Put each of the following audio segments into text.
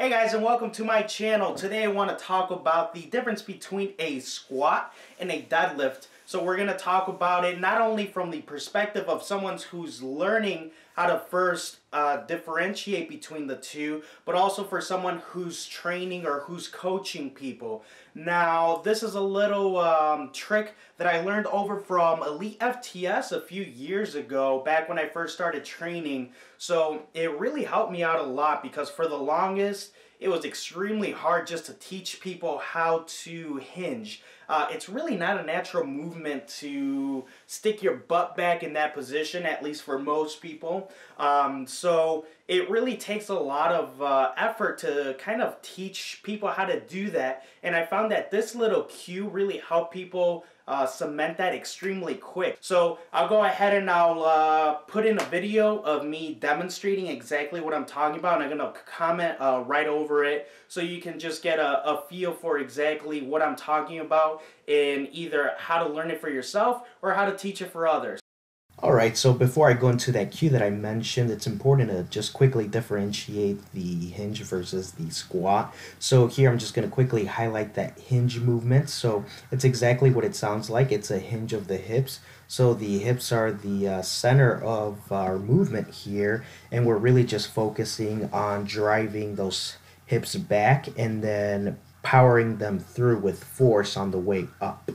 Hey guys, and welcome to my channel. Today I want to talk about the difference between a squat and a deadlift. So we're going to talk about it not only from the perspective of someone who's learning how to first differentiate between the two, but also for someone who's training or who's coaching people. Now, this is a little trick that I learned over from Elite FTS a few years ago, back when I first started training. So it really helped me out a lot because for the longest, it was extremely hard just to teach people how to hinge. It's really not a natural movement to stick your butt back in that position, at least for most people. So it really takes a lot of effort to kind of teach people how to do that. And I found that this little cue really helped people cement that extremely quick. So I'll go ahead and I'll put in a video of me demonstrating exactly what I'm talking about, and I'm going to comment right over it so you can just get a feel for exactly what I'm talking about and either how to learn it for yourself or how to teach it for others. Alright, so before I go into that cue that I mentioned, it's important to just quickly differentiate the hinge versus the squat. So here I'm just going to quickly highlight that hinge movement. So it's exactly what it sounds like. It's a hinge of the hips. So the hips are the center of our movement here, and we're really just focusing on driving those hips back and then powering them through with force on the way up.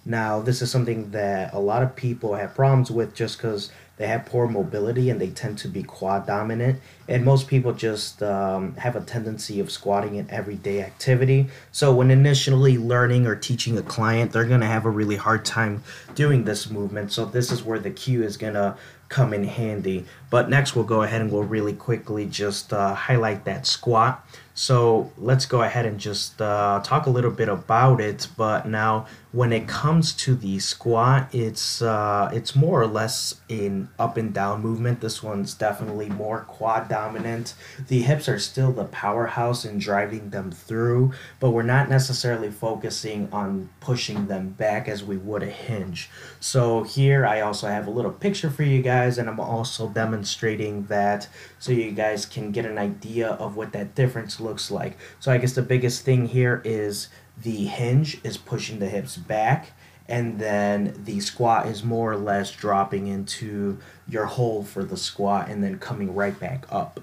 Now, this is something that a lot of people have problems with just because they have poor mobility and they tend to be quad dominant. And most people just have a tendency of squatting in everyday activity. So when initially learning or teaching a client, they're going to have a really hard time doing this movement. So this is where the cue is going to come in handy. But next we'll go ahead and we'll really quickly just highlight that squat. So let's go ahead and just talk a little bit about it. But now when it comes to the squat, it's more or less an up and down movement. This one's definitely more quad dominant. The hips are still the powerhouse in driving them through, but we're not necessarily focusing on pushing them back as we would a hinge. So here I also have a little picture for you guys, and I'm also demonstrating that so you guys can get an idea of what that difference looks like. So I guess the biggest thing here is the hinge is pushing the hips back, and then the squat is more or less dropping into your hole for the squat and then coming right back up.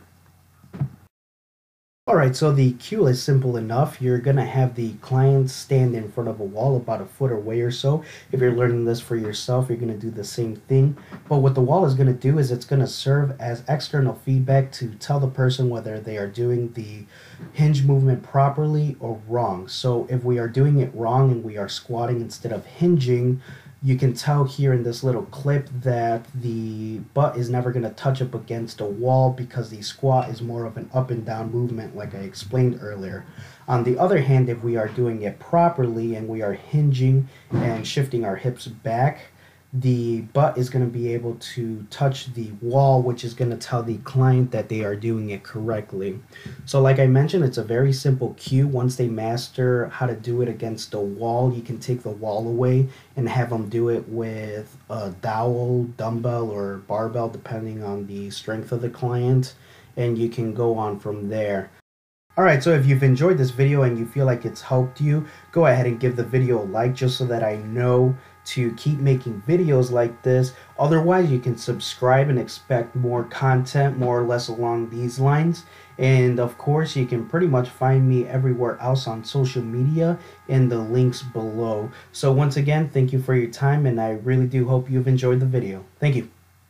Alright, so the cue is simple enough. You're going to have the client stand in front of a wall about a foot away or so. If you're learning this for yourself, you're going to do the same thing. But what the wall is going to do is it's going to serve as external feedback to tell the person whether they are doing the hinge movement properly or wrong. So if we are doing it wrong and we are squatting instead of hinging, you can tell here in this little clip that the butt is never going to touch up against a wall because the squat is more of an up and down movement like I explained earlier. On the other hand, if we are doing it properly and we are hinging and shifting our hips back, the butt is going to be able to touch the wall, which is going to tell the client that they are doing it correctly. So like I mentioned, it's a very simple cue. Once they master how to do it against a wall, you can take the wall away and have them do it with a dowel, dumbbell, or barbell, depending on the strength of the client, and you can go on from there. Alright, so if you've enjoyed this video and you feel like it's helped you, go ahead and give the video a like just so that I know to keep making videos like this. Otherwise, you can subscribe and expect more content more or less along these lines. And of course, you can pretty much find me everywhere else on social media in the links below. So once again, thank you for your time, and I really do hope you've enjoyed the video. Thank you.